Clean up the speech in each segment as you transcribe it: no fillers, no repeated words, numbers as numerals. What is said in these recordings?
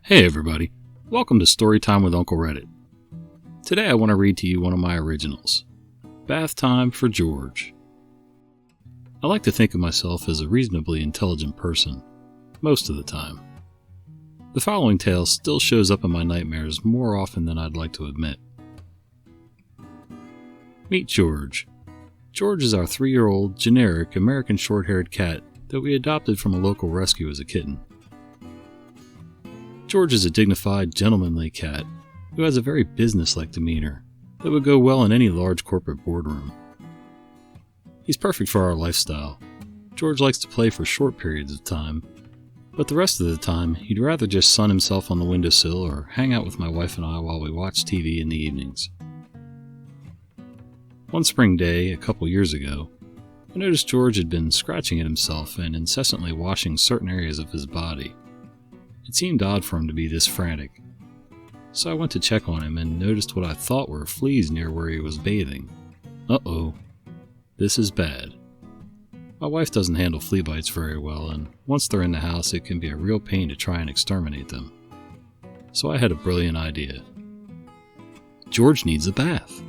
Hey everybody, welcome to Storytime with Uncle Reddit. Today I want to read to you one of my originals, Bath Time for George. I like to think of myself as a reasonably intelligent person, most of the time. The following tale still shows up in my nightmares more often than I'd like to admit. Meet George. George is our 3-year-old, generic, American short-haired cat that we adopted from a local rescue as a kitten. George is a dignified, gentlemanly cat who has a very businesslike demeanor that would go well in any large corporate boardroom. He's perfect for our lifestyle. George likes to play for short periods of time, but the rest of the time he'd rather just sun himself on the windowsill or hang out with my wife and I while we watch TV in the evenings. One spring day, a couple years ago, I noticed George had been scratching at himself and incessantly washing certain areas of his body. It seemed odd for him to be this frantic, so I went to check on him and noticed what I thought were fleas near where he was bathing. Uh-oh, this is bad. My wife doesn't handle flea bites very well, and once they're in the house it can be a real pain to try and exterminate them. So I had a brilliant idea. George needs a bath.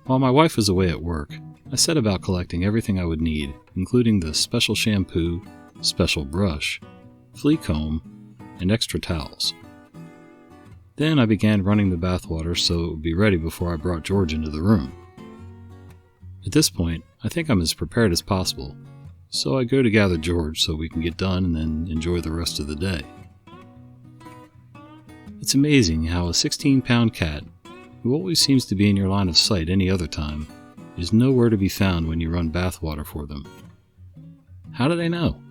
While my wife was away at work, I set about collecting everything I would need, including the special shampoo, special brush, flea comb, and extra towels. Then I began running the bathwater so it would be ready before I brought George into the room. At this point, I think I'm as prepared as possible, so I go to gather George so we can get done and then enjoy the rest of the day. It's amazing how a 16-pound cat, who always seems to be in your line of sight any other time, is nowhere to be found when you run bathwater for them. How do they know?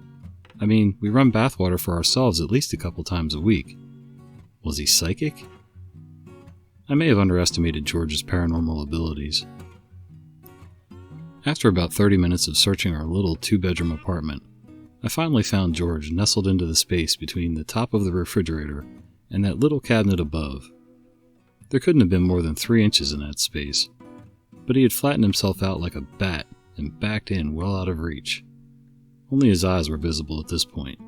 I mean, we run bathwater for ourselves at least a couple times a week. Was he psychic? I may have underestimated George's paranormal abilities. After about 30 minutes of searching our little 2-bedroom apartment, I finally found George nestled into the space between the top of the refrigerator and that little cabinet above. There couldn't have been more than 3 inches in that space, but he had flattened himself out like a bat and backed in well out of reach. Only his eyes were visible at this point.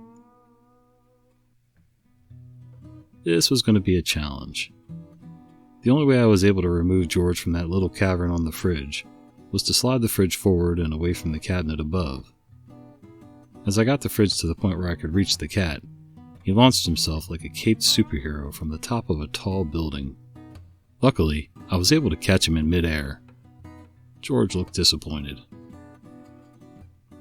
This was going to be a challenge. The only way I was able to remove George from that little cavern on the fridge was to slide the fridge forward and away from the cabinet above. As I got the fridge to the point where I could reach the cat, he launched himself like a caped superhero from the top of a tall building. Luckily, I was able to catch him in midair. George looked disappointed.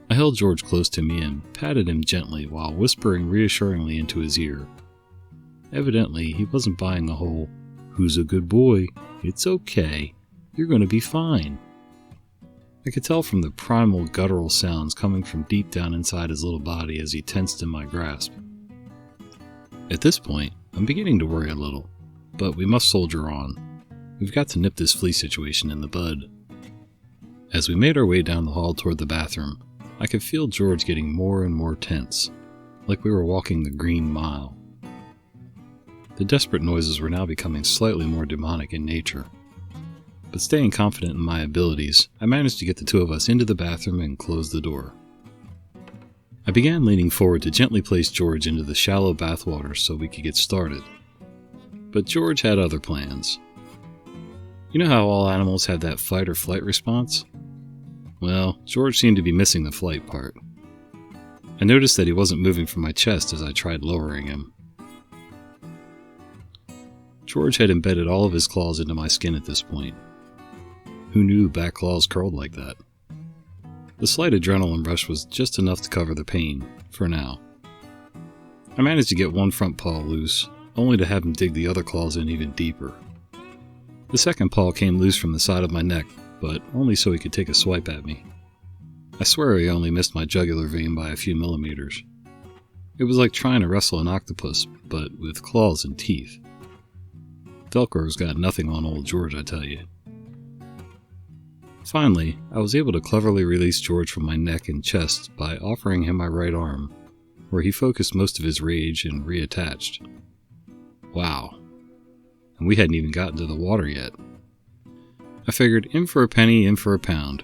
I held George close to me and patted him gently while whispering reassuringly into his ear. Evidently, he wasn't buying the whole, "Who's a good boy? It's okay. You're going to be fine." I could tell from the primal guttural sounds coming from deep down inside his little body as he tensed in my grasp. At this point, I'm beginning to worry a little, but we must soldier on. We've got to nip this flea situation in the bud. As we made our way down the hall toward the bathroom, I could feel George getting more and more tense, like we were walking the Green Mile. The desperate noises were now becoming slightly more demonic in nature. But staying confident in my abilities, I managed to get the two of us into the bathroom and close the door. I began leaning forward to gently place George into the shallow bathwater so we could get started. But George had other plans. You know how all animals have that fight or flight response? Well, George seemed to be missing the flight part. I noticed that he wasn't moving from my chest as I tried lowering him. George had embedded all of his claws into my skin at this point. Who knew back claws curled like that? The slight adrenaline rush was just enough to cover the pain, for now. I managed to get one front paw loose, only to have him dig the other claws in even deeper. The second paw came loose from the side of my neck, but only so he could take a swipe at me. I swear he only missed my jugular vein by a few millimeters. It was like trying to wrestle an octopus, but with claws and teeth. Velcro's got nothing on old George, I tell you. Finally, I was able to cleverly release George from my neck and chest by offering him my right arm, where he focused most of his rage and reattached. Wow. And we hadn't even gotten to the water yet. I figured in for a penny, in for a pound.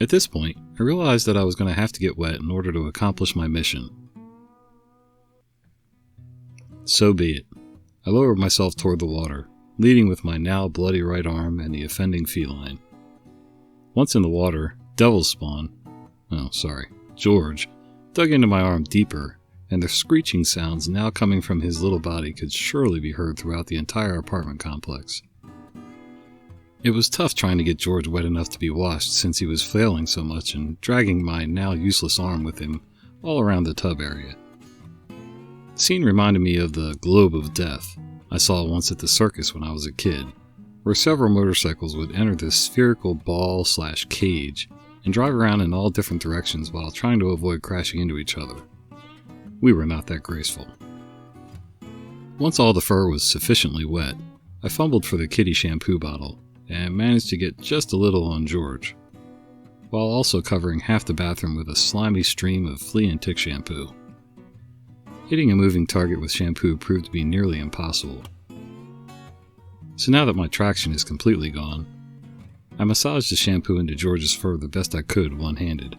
At this point, I realized that I was going to have to get wet in order to accomplish my mission. So be it. I lowered myself toward the water, leading with my now bloody right arm and the offending feline. Once in the water, Devil's Spawn, George, dug into my arm deeper, and the screeching sounds now coming from his little body could surely be heard throughout the entire apartment complex. It was tough trying to get George wet enough to be washed since he was flailing so much and dragging my now useless arm with him all around the tub area. The scene reminded me of the Globe of Death I saw once at the circus when I was a kid, where several motorcycles would enter this spherical ball/cage and drive around in all different directions while trying to avoid crashing into each other. We were not that graceful. Once all the fur was sufficiently wet, I fumbled for the kitty shampoo bottle and managed to get just a little on George, while also covering half the bathroom with a slimy stream of flea and tick shampoo. Hitting a moving target with shampoo proved to be nearly impossible. So now that my traction is completely gone, I massaged the shampoo into George's fur the best I could one-handed.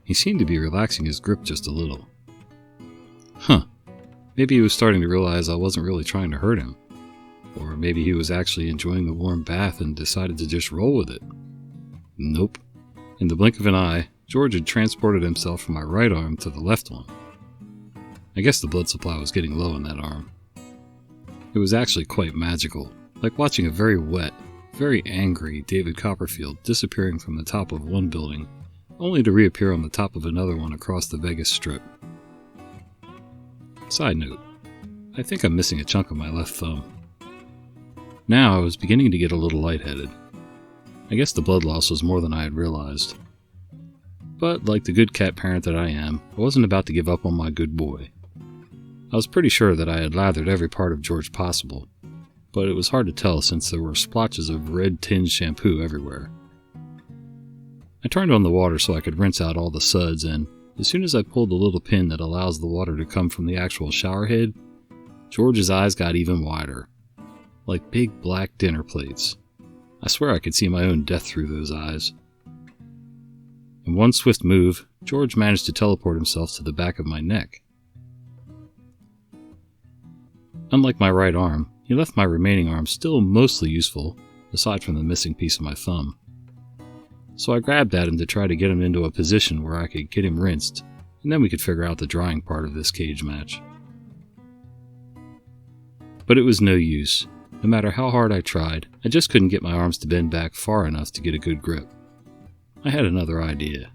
He seemed to be relaxing his grip just a little. Maybe he was starting to realize I wasn't really trying to hurt him. Or maybe he was actually enjoying the warm bath and decided to just roll with it. Nope. In the blink of an eye, George had transported himself from my right arm to the left one. I guess the blood supply was getting low in that arm. It was actually quite magical, like watching a very wet, very angry David Copperfield disappearing from the top of one building, only to reappear on the top of another one across the Vegas Strip. Side note, I think I'm missing a chunk of my left thumb. Now I was beginning to get a little lightheaded. I guess the blood loss was more than I had realized. But like the good cat parent that I am, I wasn't about to give up on my good boy. I was pretty sure that I had lathered every part of George possible, but it was hard to tell since there were splotches of red-tinged shampoo everywhere. I turned on the water so I could rinse out all the suds, and as soon as I pulled the little pin that allows the water to come from the actual shower head, George's eyes got even wider, like big black dinner plates. I swear I could see my own death through those eyes. In one swift move, George managed to teleport himself to the back of my neck. Unlike my right arm, he left my remaining arm still mostly useful, aside from the missing piece of my thumb. So I grabbed at him to try to get him into a position where I could get him rinsed, and then we could figure out the drying part of this cage match. But it was no use. No matter how hard I tried, I just couldn't get my arms to bend back far enough to get a good grip. I had another idea.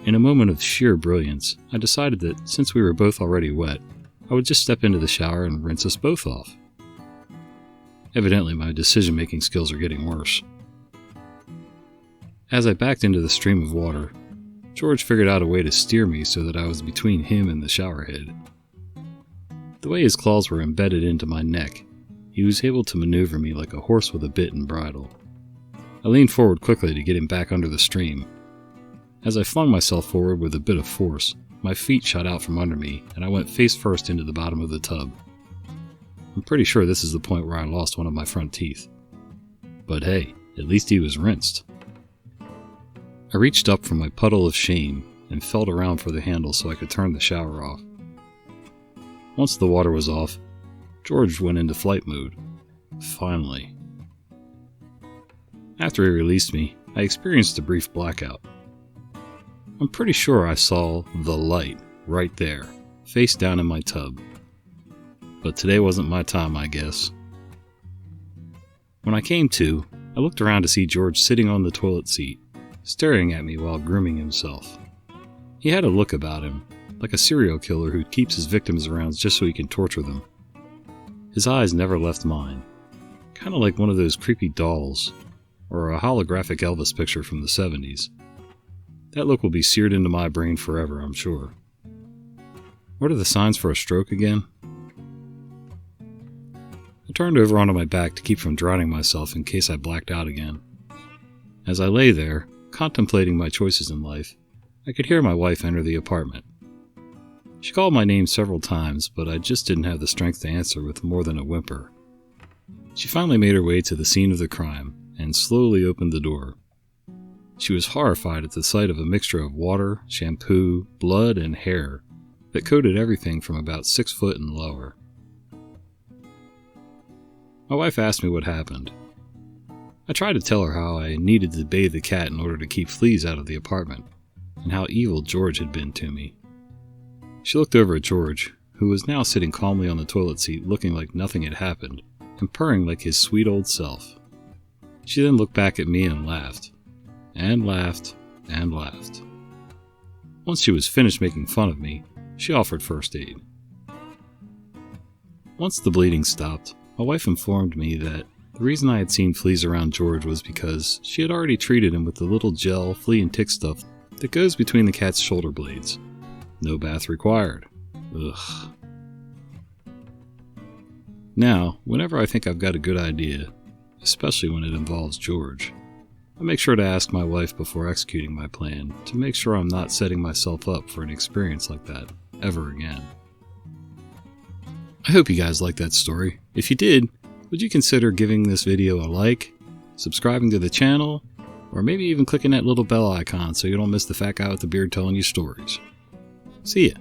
In a moment of sheer brilliance, I decided that since we were both already wet, I would just step into the shower and rinse us both off. Evidently, my decision-making skills are getting worse. As I backed into the stream of water, George figured out a way to steer me so that I was between him and the shower head. The way his claws were embedded into my neck, he was able to maneuver me like a horse with a bit and bridle. I leaned forward quickly to get him back under the stream. As I flung myself forward with a bit of force, my feet shot out from under me, and I went face first into the bottom of the tub. I'm pretty sure this is the point where I lost one of my front teeth. But hey, at least he was rinsed. I reached up from my puddle of shame and felt around for the handle so I could turn the shower off. Once the water was off, George went into flight mode. Finally. After he released me, I experienced a brief blackout. I'm pretty sure I saw the light right there, face down in my tub. But today wasn't my time, I guess. When I came to, I looked around to see George sitting on the toilet seat, staring at me while grooming himself. He had a look about him, like a serial killer who keeps his victims around just so he can torture them. His eyes never left mine, kind of like one of those creepy dolls, or a holographic Elvis picture from the 70s. That look will be seared into my brain forever, I'm sure. What are the signs for a stroke again? I turned over onto my back to keep from drowning myself in case I blacked out again. As I lay there, contemplating my choices in life, I could hear my wife enter the apartment. She called my name several times, but I just didn't have the strength to answer with more than a whimper. She finally made her way to the scene of the crime and slowly opened the door. She was horrified at the sight of a mixture of water, shampoo, blood, and hair, that coated everything from about 6 foot and lower. My wife asked me what happened. I tried to tell her how I needed to bathe the cat in order to keep fleas out of the apartment, and how evil George had been to me. She looked over at George, who was now sitting calmly on the toilet seat looking like nothing had happened, and purring like his sweet old self. She then looked back at me and laughed, and laughed, and laughed. Once she was finished making fun of me, she offered first aid. Once the bleeding stopped, my wife informed me that the reason I had seen fleas around George was because she had already treated him with the little gel flea and tick stuff that goes between the cat's shoulder blades. No bath required. Ugh. Now, whenever I think I've got a good idea, especially when it involves George, I make sure to ask my wife before executing my plan to make sure I'm not setting myself up for an experience like that ever again. I hope you guys liked that story. If you did, would you consider giving this video a like, subscribing to the channel, or maybe even clicking that little bell icon so you don't miss the fat guy with the beard telling you stories. See ya!